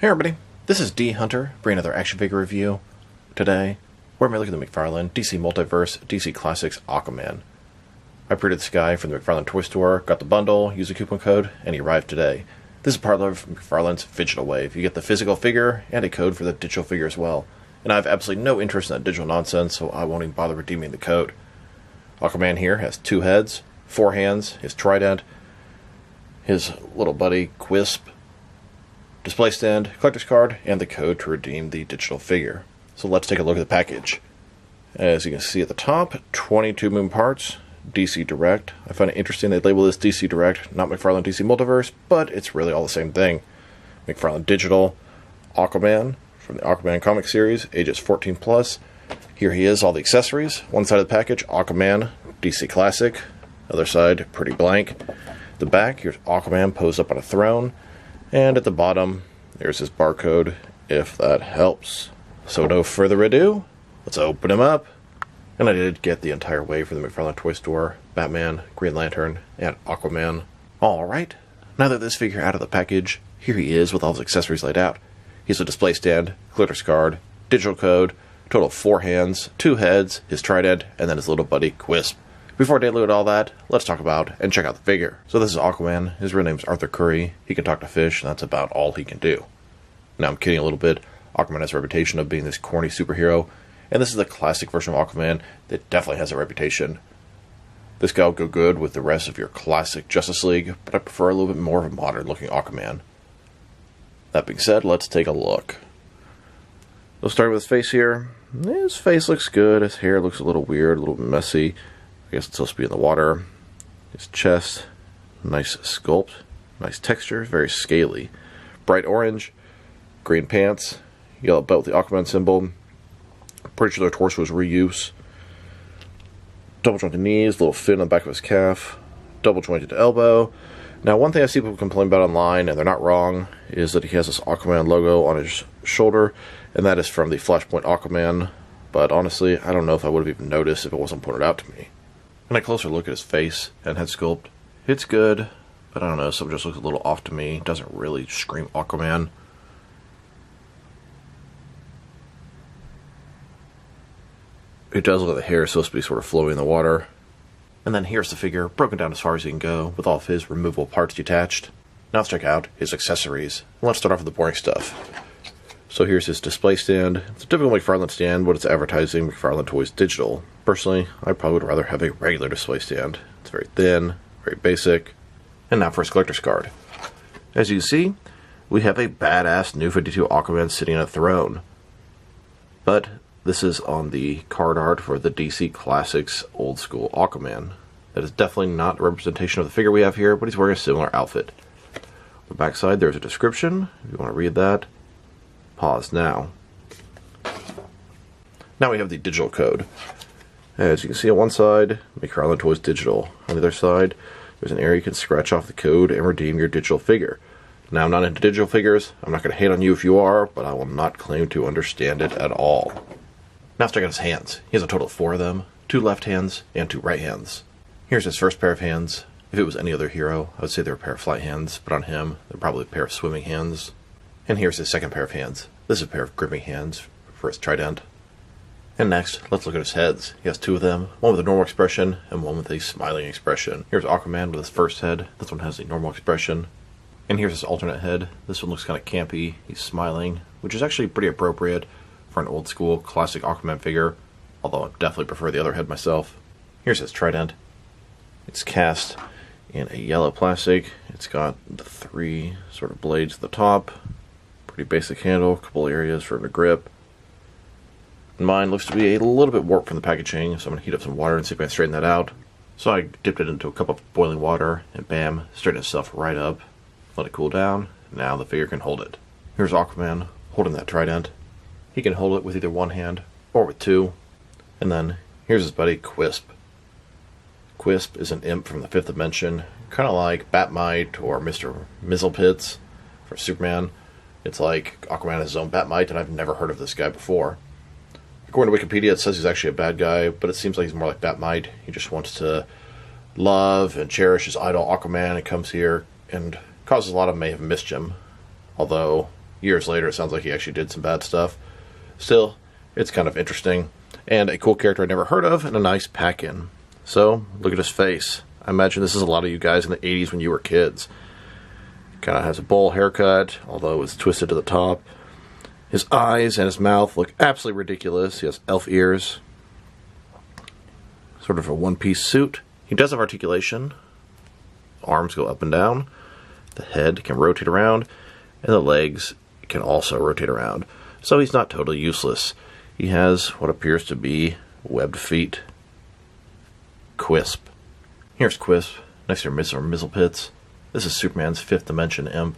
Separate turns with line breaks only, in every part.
Hey everybody, this is D Hunter, bringing another action figure review. Today, we're going to look at the McFarlane DC Multiverse DC Classics Aquaman. I pre-ordered this guy from the McFarlane toy store, got the bundle, used a coupon code, and he arrived today. This is part of McFarlane's Digital Wave. You get the physical figure and a code for the digital figure as well. And I have absolutely no interest in that digital nonsense, so I won't even bother redeeming the code. Aquaman here has 2 heads, 4 hands, his trident, his little buddy Quisp, display stand, collector's card, and the code to redeem the digital figure. So let's take a look at the package. As you can see at the top, 22 moving parts, DC Direct. I find it interesting they label this DC Direct, not McFarlane DC Multiverse, but it's really all the same thing. McFarlane Digital, Aquaman, from the Aquaman comic series, ages 14 plus. Here he is, all the accessories. One side of the package, Aquaman, DC Classic. Other side, pretty blank. The back, here's Aquaman posed up on a throne. And at the bottom, there's his barcode, if that helps. So no further ado, let's open him up. And I did get the entire wave from the McFarlane toy store, Batman, Green Lantern, and Aquaman. Alright, now that this figure out of the package, here he is with all his accessories laid out. He has a display stand, collector's card, digital code, total of 4 hands, 2 heads, his trident, and then his little buddy Quisp. Before I delude all that, let's talk about and check out the figure. So this is Aquaman. His real name is Arthur Curry. He can talk to fish, and that's about all he can do. Now I'm kidding a little bit. Aquaman has a reputation of being this corny superhero, and this is the classic version of Aquaman that definitely has a reputation. This guy will go good with the rest of your classic Justice League, but I prefer a little bit more of a modern looking Aquaman. That being said, let's take a look. We'll start with his face here. His face looks good. His hair looks a little weird, a little messy. I guess it's supposed to be in the water. His chest, nice sculpt, nice texture, very scaly. Bright orange, green pants, yellow belt with the Aquaman symbol. Pretty sure their torso is reuse. Double jointed knees, little fin on the back of his calf, double jointed elbow. Now, one thing I see people complain about online, and they're not wrong, is that he has this Aquaman logo on his shoulder, and that is from the Flashpoint Aquaman. But honestly, I don't know if I would have even noticed if it wasn't pointed out to me. And a closer look at his face and head sculpt, it's good, but I don't know, something just looks a little off to me. It doesn't really scream Aquaman. It does look like the hair is supposed to be sort of flowing in the water. And then here's the figure, broken down as far as he can go, with all of his removable parts detached. Now let's check out his accessories. Let's start off with the boring stuff. So here's his display stand. It's a typical McFarlane stand, but it's advertising McFarlane Toys Digital. Personally, I probably would rather have a regular display stand. It's very thin, very basic. And now for his collector's card. As you can see, we have a badass New 52 Aquaman sitting on a throne. But this is on the card art for the DC Classics Old School Aquaman. That is definitely not a representation of the figure we have here, but he's wearing a similar outfit. On the backside, there's a description, if you want to read that. Pause now. Now we have the digital code. As you can see on one side, McFarlane Toys Digital. On the other side, there's an area you can scratch off the code and redeem your digital figure. Now, I'm not into digital figures. I'm not going to hate on you if you are, but I will not claim to understand it at all. Now let's check out his hands. He has a total of 4 of them, 2 left hands and 2 right hands. Here's his first pair of hands. If it was any other hero, I would say they're a pair of flight hands, but on him, they're probably a pair of swimming hands. And here's his second pair of hands. This is a pair of gripping hands for his trident. And next, let's look at his heads. He has 2 of them, one with a normal expression and one with a smiling expression. Here's Aquaman with his first head. This one has a normal expression. And here's his alternate head. This one looks kind of campy. He's smiling, which is actually pretty appropriate for an old school classic Aquaman figure, although I definitely prefer the other head myself. Here's his trident. It's cast in a yellow plastic. It's got the 3 sort of blades at the top. Pretty basic handle, a couple areas for him to grip. Mine looks to be a little bit warped from the packaging, so I'm going to heat up some water and see if I can straighten that out. So I dipped it into a cup of boiling water, and bam, straightened itself right up. Let it cool down. Now the figure can hold it. Here's Aquaman holding that trident. He can hold it with either one hand or with 2. And then here's his buddy Quisp. Quisp is an imp from the 5th dimension, kind of like Batmite or Mr. Mizzlepits for Superman. It's like Aquaman has his own Batmite, and I've never heard of this guy before. According to Wikipedia, it says he's actually a bad guy, but it seems like he's more like Batmite. He just wants to love and cherish his idol Aquaman, and comes here and causes a lot of mayhem and mischief. Although years later, it sounds like he actually did some bad stuff. Still, it's kind of interesting, and a cool character I'd never heard of, and a nice pack-in. So, look at his face. I imagine this is a lot of you guys in the 80s when you were kids. Kind of has a bowl haircut, although it's twisted to the top. His eyes and his mouth look absolutely ridiculous. He has elf ears. Sort of a one-piece suit. He does have articulation. Arms go up and down. The head can rotate around. And the legs can also rotate around. So he's not totally useless. He has what appears to be webbed feet. Quisp. Here's Quisp, next to your Mizzle Pits. This is Superman's 5th dimension imp.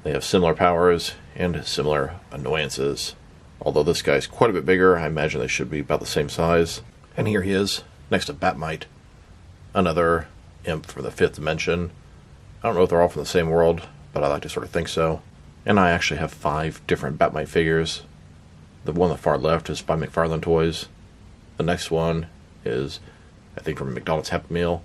They have similar powers and similar annoyances. Although this guy's quite a bit bigger, I imagine they should be about the same size. And here he is, next to Batmite, another imp from the 5th dimension. I don't know if they're all from the same world, but I like to sort of think so. And I actually have 5 different Batmite figures. The one on the far left is by McFarlane Toys. The next one is, I think, from McDonald's Happy Meal.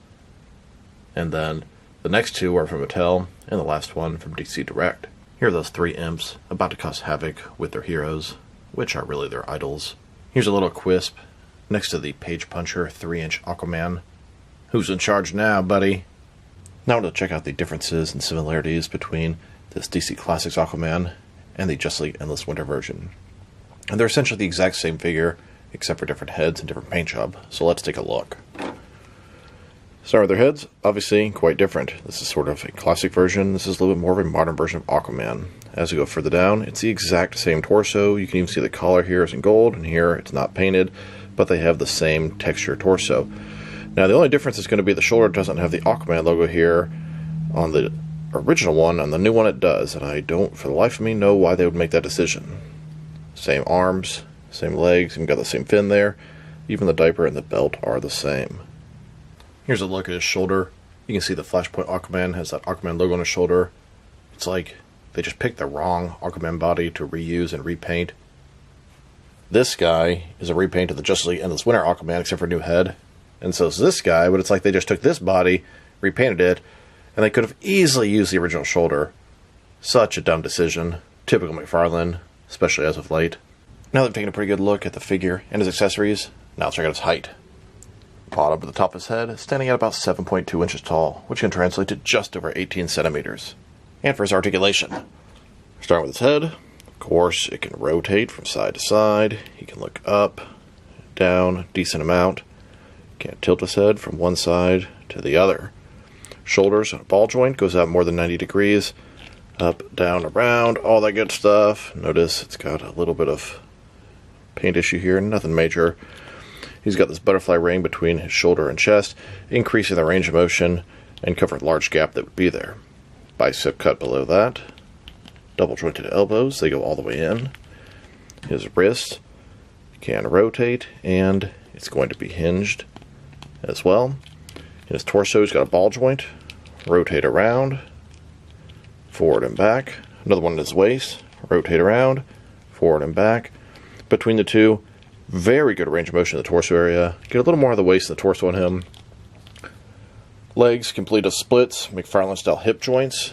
And then the next 2 are from Mattel, and the last one from DC Direct. Here are those 3 imps about to cause havoc with their heroes, which are really their idols. Here's a little Quisp next to the Page Puncher 3-inch Aquaman. Who's in charge now, buddy? Now to check out the differences and similarities between this DC Classics Aquaman and the Justice League Endless Winter version. And they're essentially the exact same figure, except for different heads and different paint job. So let's take a look. Start with their heads, obviously quite different. This is sort of a classic version. This is a little bit more of a modern version of Aquaman. As we go further down, it's the exact same torso. You can even see the collar here is in gold, and here it's not painted, but they have the same texture torso. Now the only difference is going to be the shoulder doesn't have the Aquaman logo here on the original one. On the new one it does, and I don't for the life of me know why they would make that decision. Same arms, same legs, and got the same fin there. Even the diaper and the belt are the same. Here's a look at his shoulder. You can see the Flashpoint Aquaman has that Aquaman logo on his shoulder. It's like they just picked the wrong Aquaman body to reuse and repaint. This guy is a repaint of the Justice League Endless Winter Aquaman, except for a new head. And so is this guy, but it's like they just took this body, repainted it, and they could have easily used the original shoulder. Such a dumb decision. Typical McFarlane, especially as of late. Now they've taken a pretty good look at the figure and his accessories. Now let's check out his height. Bottom to the top of his head, standing at about 7.2 inches tall, which can translate to just over 18 centimeters. And for his articulation. Starting with his head, of course, it can rotate from side to side. He can look up, down, a decent amount. Can't tilt his head from one side to the other. Shoulders, ball joint, goes out more than 90 degrees. Up, down, around, all that good stuff. Notice it's got a little bit of paint issue here, nothing major. He's got this butterfly ring between his shoulder and chest, increasing the range of motion and covering a large gap that would be there. Bicep cut below that. Double jointed elbows, they go all the way in. His wrist can rotate, and it's going to be hinged as well. In his torso, he's got a ball joint. Rotate around. Forward and back. Another one in his waist. Rotate around. Forward and back. Between the two, very good range of motion in the torso area. Get a little more of the waist and the torso on him. Legs complete of splits, McFarlane style hip joints.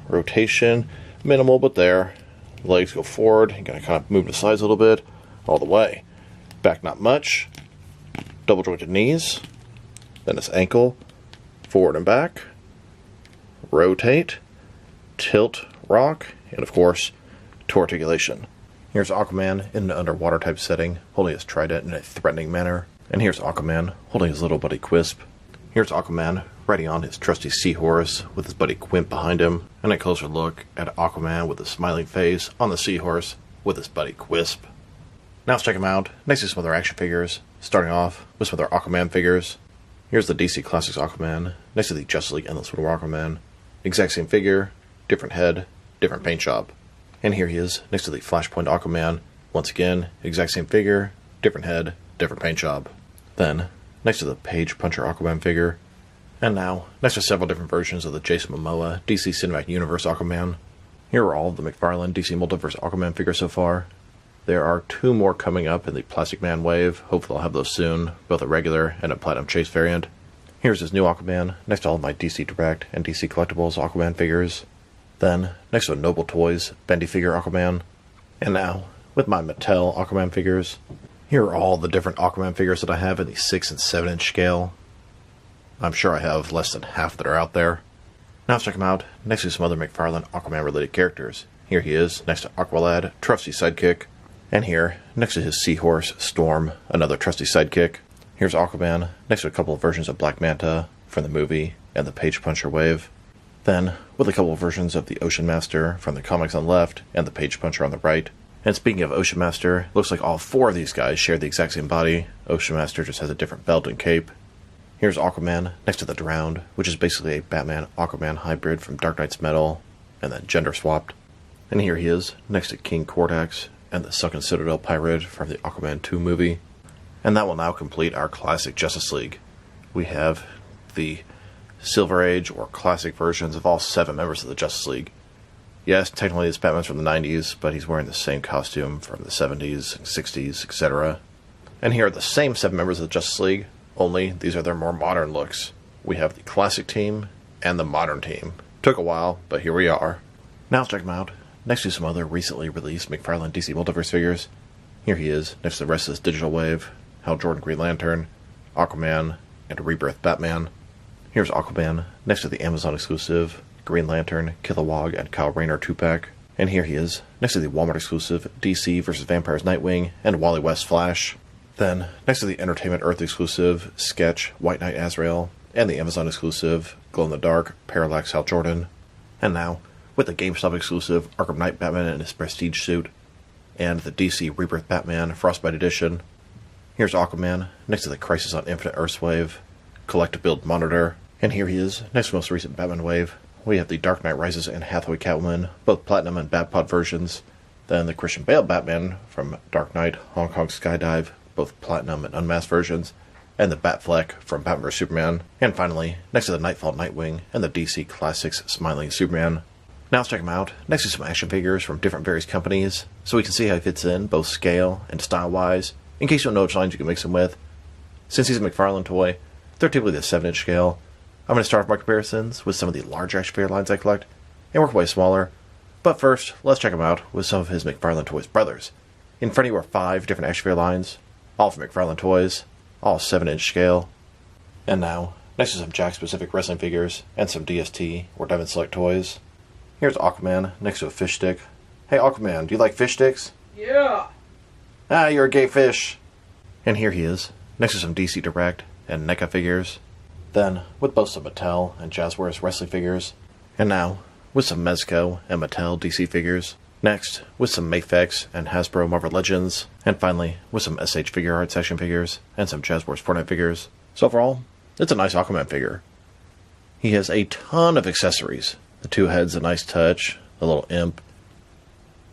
Rotation, minimal but there. Legs go forward. You gotta kind of move to the sides a little bit. All the way. Back not much. Double jointed knees. Then his ankle. Forward and back. Rotate. Tilt, rock. And of course, torticulation. Here's Aquaman in an underwater type setting, holding his trident in a threatening manner. And here's Aquaman holding his little buddy Quisp. Here's Aquaman riding on his trusty seahorse with his buddy Quimp behind him. And a closer look at Aquaman with a smiling face on the seahorse with his buddy Quisp. Now let's check him out next to some of their action figures, starting off with some of their Aquaman figures. Here's the DC Classics Aquaman next to the Justice League Endless Winter Aquaman. Exact same figure, different head, different paint job. And here he is, next to the Flashpoint Aquaman. Once again, exact same figure, different head, different paint job. Then, next to the Page Puncher Aquaman figure. And now, next to several different versions of the Jason Momoa DC Cinematic Universe Aquaman. Here are all of the McFarlane DC Multiverse Aquaman figures so far. There are 2 more coming up in the Plastic Man wave. Hopefully I'll have those soon, both a regular and a Platinum Chase variant. Here's his new Aquaman, next to all of my DC Direct and DC Collectibles Aquaman figures. Then, next to a Noble Toys bendy figure Aquaman. And now, with my Mattel Aquaman figures, here are all the different Aquaman figures that I have in the 6 and 7 inch scale. I'm sure I have less than half that are out there. Now let's check them out next to some other McFarlane Aquaman related characters. Here he is, next to Aqualad, trusty sidekick. And here, next to his seahorse, Storm, another trusty sidekick. Here's Aquaman, next to a couple of versions of Black Manta from the movie and the Page Puncher wave. Then, with a couple of versions of the Ocean Master from the comics on the left and the Page Puncher on the right. And speaking of Ocean Master, looks like all 4 of these guys share the exact same body. Ocean Master just has a different belt and cape. Here's Aquaman next to the Drowned, which is basically a Batman-Aquaman hybrid from Dark Knight's Metal, and then gender swapped. And here he is, next to King Kordax and the Sunken Citadel Pirate from the Aquaman 2 movie. And that will now complete our classic Justice League. We have the Silver Age or classic versions of all 7 members of the Justice League. Yes, technically it's Batman's from the 90s, but he's wearing the same costume from the 70s, 60s, etc. And here are the same 7 members of the Justice League, only these are their more modern looks. We have the classic team and the modern team. Took a while, but here we are. Now let's check them out next to some other recently released McFarlane DC Multiverse figures. Here he is, next to the rest of this digital wave, Hal Jordan Green Lantern, Aquaman, and Rebirth Batman. Here's Aquaman, next to the Amazon exclusive, Green Lantern, Kilowog, and Kyle Rayner 2-pack. And here he is, next to the Walmart exclusive, DC vs. Vampires Nightwing, and Wally West Flash. Then, next to the Entertainment Earth exclusive, Sketch, White Knight Azrael, and the Amazon exclusive, Glow in the Dark, Parallax Hal Jordan. And now, with the GameStop exclusive, Arkham Knight Batman in his prestige suit, and the DC Rebirth Batman Frostbite Edition. Here's Aquaman, next to the Crisis on Infinite Earths wave, Collective Build Monitor. And here he is, next to the most recent Batman wave. We have the Dark Knight Rises and Hathaway Catwoman, both Platinum and Batpod versions. Then the Christian Bale Batman from Dark Knight, Hong Kong Skydive, both Platinum and Unmasked versions. And the Batfleck from Batman vs. Superman. And finally, next to the Nightfall Nightwing and the DC Classics Smiling Superman. Now let's check him out next to some action figures from different various companies, so we can see how he fits in, both scale and style-wise, in case you don't know which lines you can mix him with. Since he's a McFarlane toy, they're typically the 7-inch scale. I'm going to start off my comparisons with some of the larger action figure lines I collect, and work way smaller. But first, let's check him out with some of his McFarlane Toys brothers. In front of you are 5 different action figure lines, all from McFarlane Toys, all 7-inch scale. And now, next to some Jack-specific wrestling figures, and some DST or Diamond Select toys. Here's Aquaman next to a fish stick. Hey Aquaman, do you like fish sticks?
Yeah!
Ah, you're a gay fish! And here he is, next to some DC Direct and NECA figures. Then, with both some Mattel and Jazzwares wrestling figures. And now, with some Mezco and Mattel DC figures. Next, with some Mafex and Hasbro Marvel Legends. And finally, with some SH Figure Arts action figures and some Jazzwares Fortnite figures. So overall, it's a nice Aquaman figure. He has a ton of accessories. The 2 heads, a nice touch, the little imp.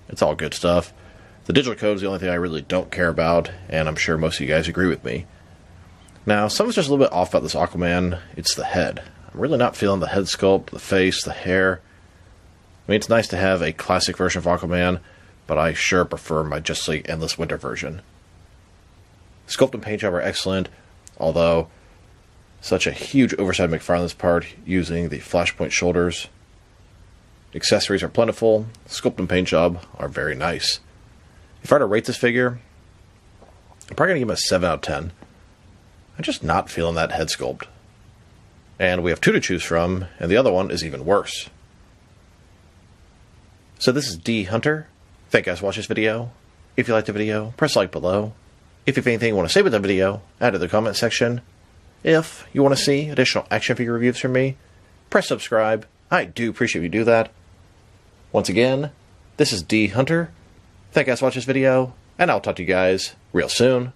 It's all good stuff. The digital code is the only thing I really don't care about, and I'm sure most of you guys agree with me. Now, something's just a little bit off about this Aquaman. It's the head. I'm really not feeling the head sculpt, the face, the hair. I mean, it's nice to have a classic version of Aquaman, but I sure prefer my Justice League Endless Winter version. Sculpt and paint job are excellent, although such a huge oversight on McFarlane's part using the Flashpoint shoulders. Accessories are plentiful, sculpt and paint job are very nice. If I were to rate this figure, I'm probably going to give him a 7 out of 10. I'm just not feeling that head sculpt. And we have 2 to choose from, and the other one is even worse. So this is D Hunter. Thank you guys for watching this video. If you liked the video, press like below. If you have anything you want to say about the video, add it to the comment section. If you want to see additional action figure reviews from me, press subscribe. I do appreciate if you do that. Once again, this is D Hunter. Thank you guys for watching this video, and I'll talk to you guys real soon.